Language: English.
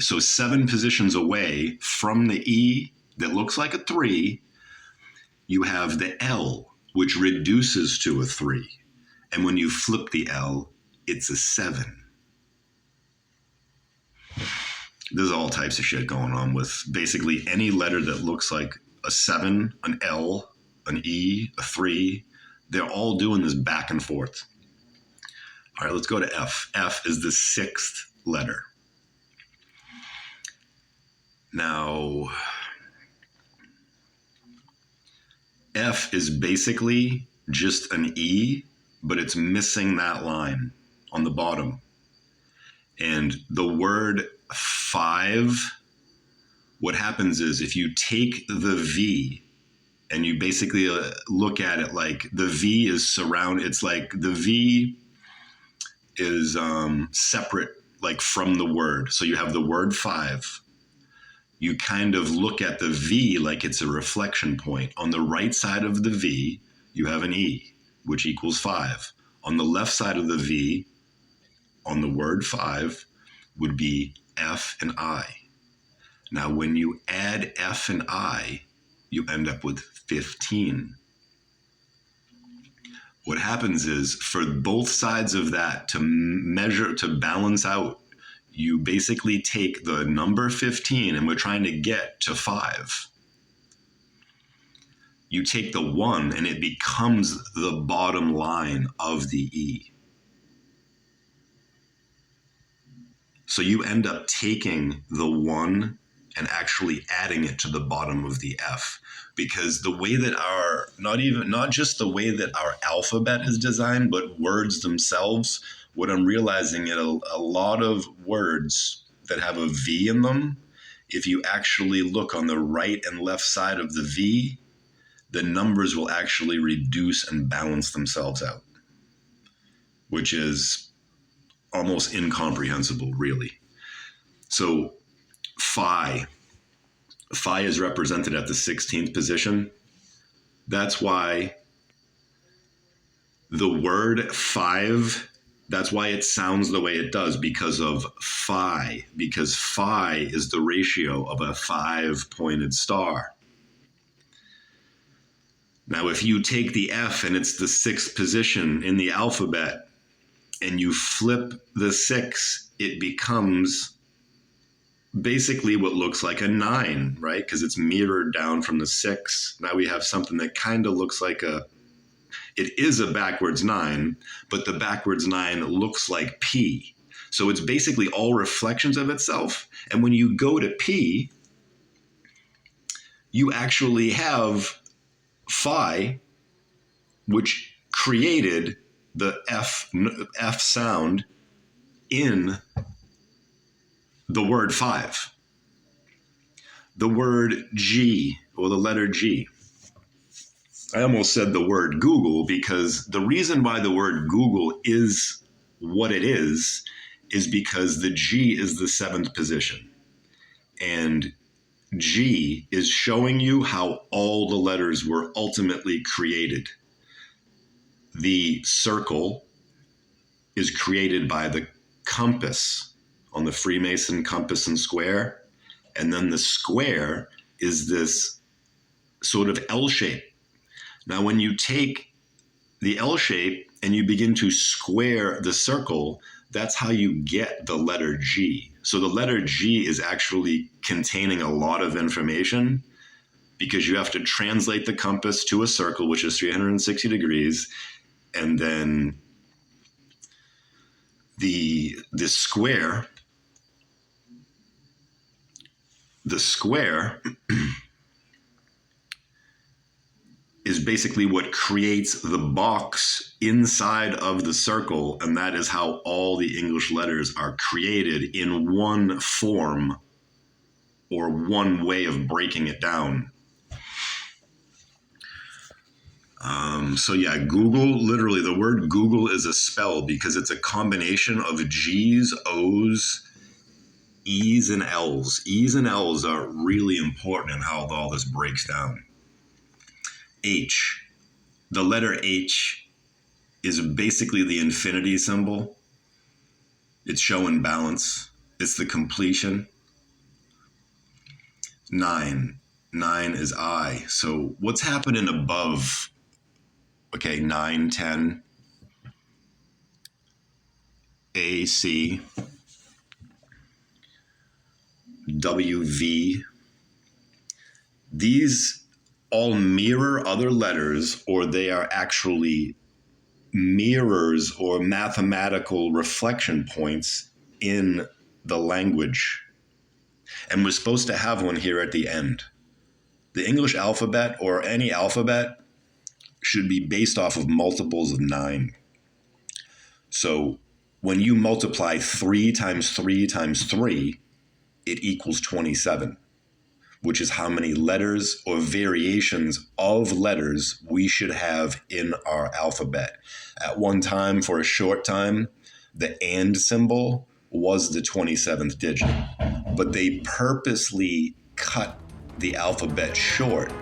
So 7 positions away from the E that looks like a 3, you have the L, which reduces to a 3. And when you flip the L, it's a 7. There's all types of shit going on with basically any letter that looks like a 7, an L, an E, a 3. They're all doing this back and forth. All right, let's go to F. F is the 6th letter. Now, F is basically just an E, but it's missing that line on the bottom. And the word 5, what happens is if you take the V and you basically look at it like the V is surrounded, it's like the V is separate like from the word. So you have the word 5. You kind of look at the V like it's a reflection point. On the right side of the V, you have an E, which equals 5. On the left side of the V, on the word 5, would be F and I. Now, when you add F and I, you end up with 15. What happens is for both sides of that to measure, to balance out, you basically take the number 15 and we're trying to get to 5. You take the 1 and it becomes the bottom line of the E. So you end up taking the 1 and actually adding it to the bottom of the F, because the way that not just the way that our alphabet is designed, but words themselves, what I'm realizing is a lot of words that have a V in them, if you actually look on the right and left side of the V, the numbers will actually reduce and balance themselves out, which is almost incomprehensible, really. So phi is represented at the 16th position. That's why the word 5, that's why it sounds the way it does, because of phi, because phi is the ratio of a 5-pointed star. Now, if you take the F and it's the 6th position in the alphabet and you flip the 6, it becomes basically what looks like a 9, right? Because it's mirrored down from the 6. Now we have something that kind of looks like it is a backwards 9, but the backwards 9 looks like P. So it's basically all reflections of itself. And when you go to P, you actually have phi, which created the F sound in the word 5. The word G, or the letter G. I almost said the word Google, because the reason why the word Google is what it is because the G is the 7th position. And G is showing you how all the letters were ultimately created. The circle is created by the compass on the Freemason compass and square. And then the square is this sort of L shape. Now, when you take the L shape and you begin to square the circle, that's how you get the letter G. So the letter G is actually containing a lot of information, because you have to translate the compass to a circle, which is 360 degrees, and then the square is basically what creates the box inside of the circle, and that is how all the English letters are created in one form or one way of breaking it down. So yeah, Google, literally the word Google is a spell because it's a combination of G's, O's, E's, and L's. E's and L's are really important in how all this breaks down. H. The letter H is basically the infinity symbol. It's showing balance. It's the completion. 9. 9 is I. So what's happening above? Okay, 9, 10, A, C, W, V. These all mirror other letters, or they are actually mirrors or mathematical reflection points in the language. And we're supposed to have one here at the end. The English alphabet, or any alphabet, should be based off of multiples of 9. So when you multiply 3 times 3 times 3, it equals 27, which is how many letters or variations of letters we should have in our alphabet. At one time, for a short time, the and symbol was the 27th digit, but they purposely cut the alphabet short